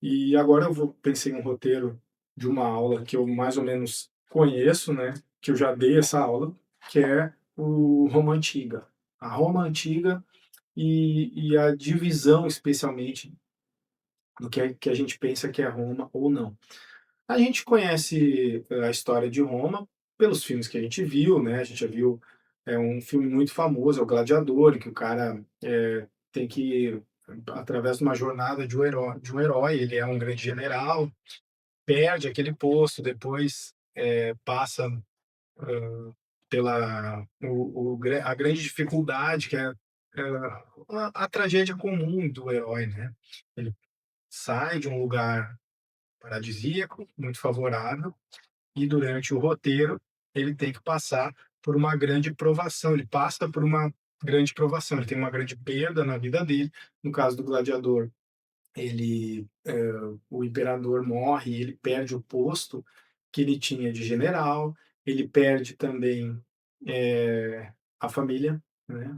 E agora pensei em um roteiro de uma aula que eu mais ou menos conheço, né, que eu já dei essa aula, que é o Roma Antiga. A Roma Antiga e a divisão, especialmente, do que a gente pensa que é Roma ou não. A gente conhece a história de Roma pelos filmes que a gente viu, né? A gente já viu um filme muito famoso, é o Gladiador, em que o cara tem que, através de uma jornada de um herói, ele é um grande general, perde aquele posto, depois passa pela a grande dificuldade que é a tragédia comum do herói, né? Ele sai de um lugar paradisíaco, muito favorável, e durante o roteiro ele tem que passar por uma grande provação, ele passa por uma grande provação, ele tem uma grande perda na vida dele. No caso do Gladiador, o imperador morre e ele perde o posto que ele tinha de general, ele perde também a família, né?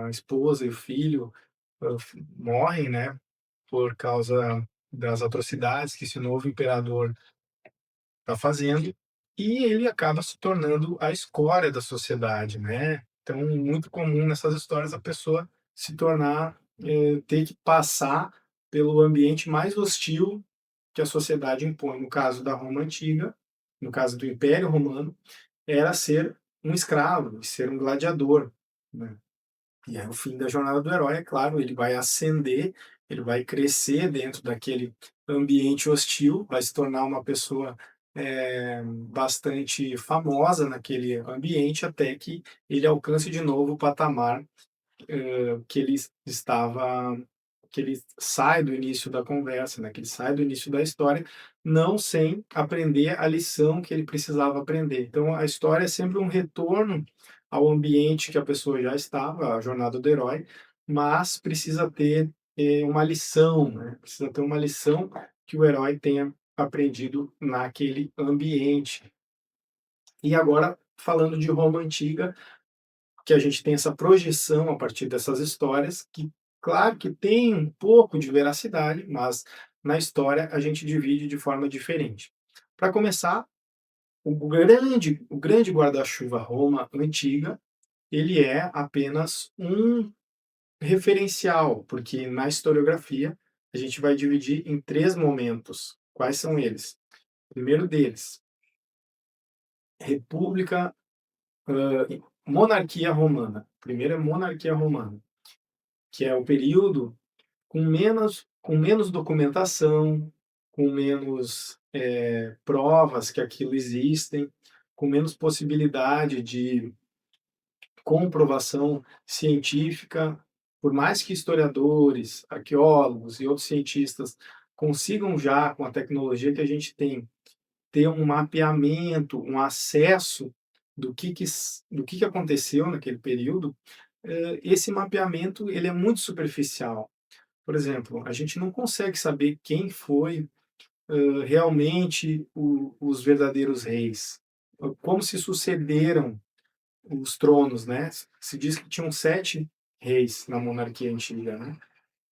A esposa e o filho morrem, né? Por causa das atrocidades que esse novo imperador está fazendo, e ele acaba se tornando a escória da sociedade, né? Então, muito comum nessas histórias a pessoa se tornar, ter que passar pelo ambiente mais hostil que a sociedade impõe. No caso da Roma Antiga, no caso do Império Romano, era ser um escravo, ser um gladiador, né? E aí o fim da jornada do herói, é claro, ele vai ascender, ele vai crescer dentro daquele ambiente hostil, vai se tornar uma pessoa bastante famosa naquele ambiente, até que ele alcance de novo o patamar que ele estava, que ele sai do início da conversa, né? Que ele sai do início da história, não sem aprender a lição que ele precisava aprender. Então, a história é sempre um retorno ao ambiente que a pessoa já estava, a jornada do herói, mas precisa ter uma lição, né? Precisa ter uma lição que o herói tenha aprendido naquele ambiente. E agora, falando de Roma Antiga, que a gente tem essa projeção a partir dessas histórias, que, claro que tem um pouco de veracidade, mas na história a gente divide de forma diferente. Para começar, o grande guarda-chuva Roma antiga, ele é apenas um referencial, porque na historiografia a gente vai dividir em três momentos. Quais são eles? O primeiro deles, República, Monarquia Romana. Primeiro é Monarquia Romana, que é o período com menos documentação, com menos provas que aquilo existem, com menos possibilidade de comprovação científica, por mais que historiadores, arqueólogos e outros cientistas consigam já, com a tecnologia que a gente tem, ter um mapeamento, um acesso do que aconteceu naquele período, esse mapeamento ele é muito superficial. Por exemplo, a gente não consegue saber quem foi realmente os verdadeiros reis, como se sucederam os tronos, né? Se diz que tinham 7 reis na monarquia antiga, né?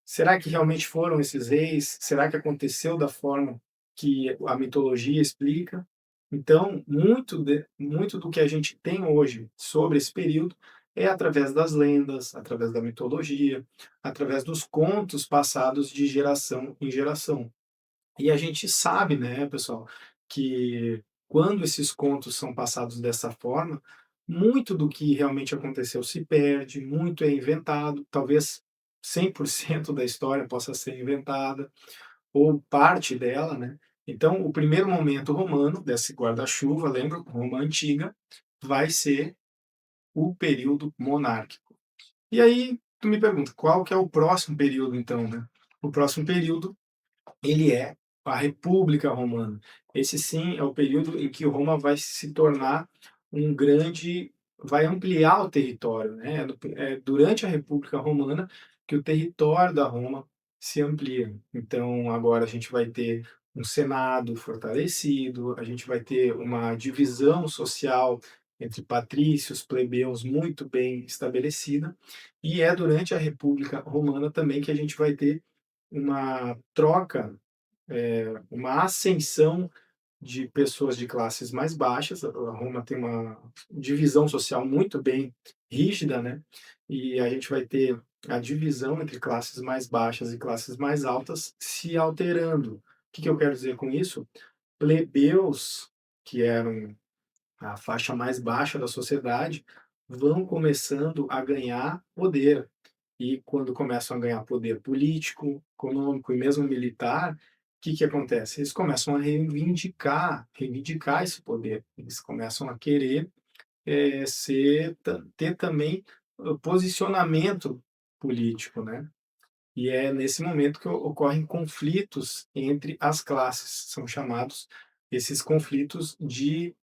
Será que realmente foram esses reis? Será que aconteceu da forma que a mitologia explica? Então, muito do que a gente tem hoje sobre esse período é através das lendas, através da mitologia, através dos contos passados de geração em geração. E a gente sabe, né, pessoal, que quando esses contos são passados dessa forma, muito do que realmente aconteceu se perde, muito é inventado, talvez 100% da história possa ser inventada, ou parte dela, né? Então, o primeiro momento romano, desse guarda-chuva, lembra, Roma Antiga, vai ser o período monárquico. E aí, tu me pergunta, qual que é o próximo período, então, né? O próximo período ele é a República Romana. Esse sim é o período em que Roma vai se tornar vai ampliar o território, né? É durante a República Romana que o território da Roma se amplia. Então agora a gente vai ter um Senado fortalecido, a gente vai ter uma divisão social entre patrícios, plebeus muito bem estabelecida, e é durante a República Romana também que a gente vai ter uma troca uma ascensão de pessoas de classes mais baixas. A Roma tem uma divisão social muito bem rígida, né, e a gente vai ter a divisão entre classes mais baixas e classes mais altas se alterando. O que que eu quero dizer com isso? Plebeus, que eram a faixa mais baixa da sociedade, vão começando a ganhar poder. E quando começam a ganhar poder político, econômico e mesmo militar, o que que acontece? Eles começam a reivindicar esse poder. Eles começam a querer ter também posicionamento político, né? E é nesse momento que ocorrem conflitos entre as classes. São chamados esses conflitos de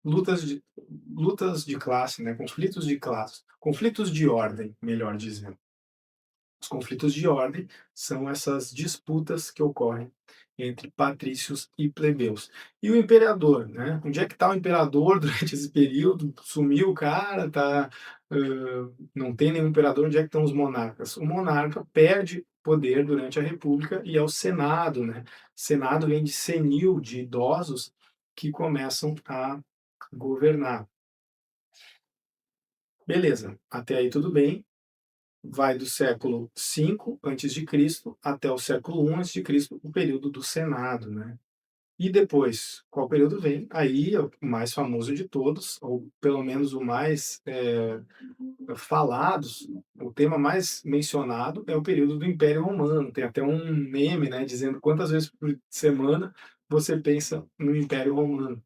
lutas de classe, né? Conflitos de classe, conflitos de ordem, melhor dizendo. Os conflitos de ordem são essas disputas que ocorrem entre patrícios e plebeus. E o imperador, né? Onde é que está o imperador durante esse período? Sumiu o cara, tá, não tem nenhum imperador, onde é que estão os monarcas? O monarca perde poder durante a República e é o Senado, né? Senado vem de senil, de idosos que começam a governar. Beleza, até aí tudo bem. Vai do século V antes de Cristo até o século I antes de Cristo, o período do Senado, né? E depois, qual período vem? Aí é o mais famoso de todos, ou pelo menos o mais falado, o tema mais mencionado é o período do Império Romano. Tem até um meme, né, dizendo quantas vezes por semana você pensa no Império Romano.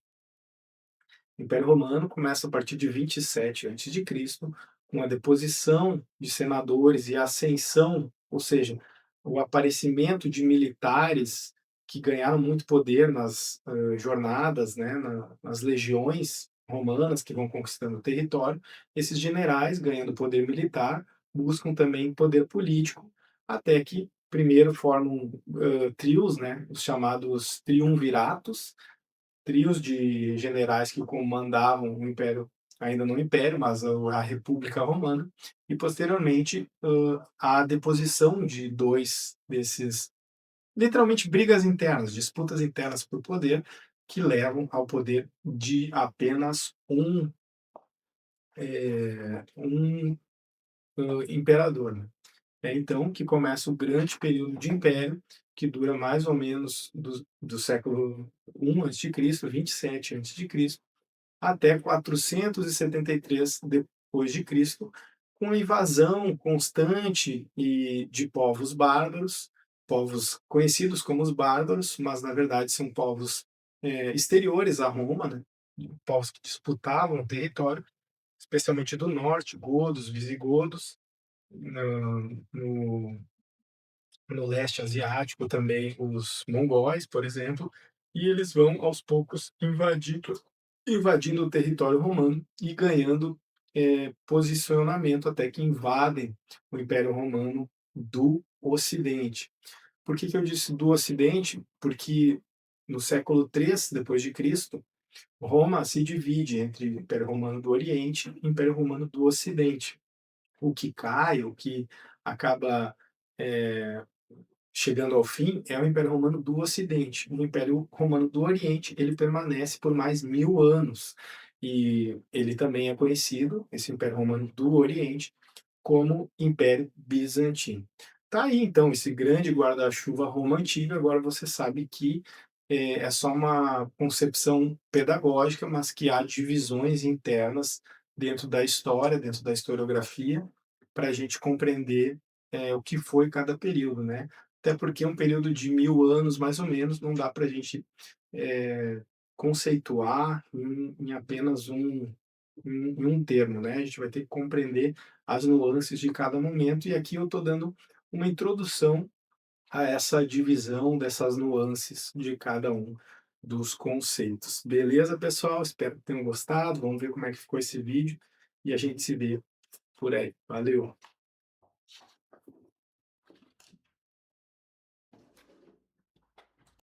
O Império Romano começa a partir de 27 a.C., com a deposição de senadores e a ascensão, ou seja, o aparecimento de militares que ganharam muito poder nas jornadas, né, nas legiões romanas que vão conquistando o território. Esses generais, ganhando poder militar, buscam também poder político, até que primeiro formam trios, né, os chamados triunviratos, trios de generais que comandavam o Império, ainda não o Império, mas a República Romana, e posteriormente a deposição de dois desses, literalmente brigas internas, disputas internas por poder, que levam ao poder de apenas um imperador, né? É então que começa o grande período de império, que dura mais ou menos do século I a.C., 27 a.C., até 473 depois de Cristo, com a invasão constante e de povos bárbaros, povos conhecidos como os bárbaros, mas na verdade são povos exteriores a Roma, né? Povos que disputavam o território, especialmente do norte, godos, visigodos, no no leste asiático também os mongóis, por exemplo, e eles vão aos poucos invadindo o território romano e ganhando posicionamento até que invadem o Império Romano do Ocidente. Por que que eu disse do Ocidente? Porque no século III depois de Cristo, Roma se divide entre o Império Romano do Oriente e o Império Romano do Ocidente. O que cai, o que acaba eh, chegando ao fim é o Império Romano do Ocidente. O Império Romano do Oriente, ele permanece por mais 1000 anos. E ele também é conhecido, esse Império Romano do Oriente, como Império Bizantino. Tá aí, então, esse grande guarda-chuva Roma antiga. Agora você sabe que é só uma concepção pedagógica, mas que há divisões internas dentro da história, dentro da historiografia, para a gente compreender o que foi cada período, né? Até porque um período de 1000 anos, mais ou menos, não dá para a gente conceituar em apenas um termo, né? A gente vai ter que compreender as nuances de cada momento, e aqui eu estou dando uma introdução a essa divisão dessas nuances de cada um dos conceitos. Beleza, pessoal? Espero que tenham gostado. Vamos ver como é que ficou esse vídeo e a gente se vê por aí. Valeu!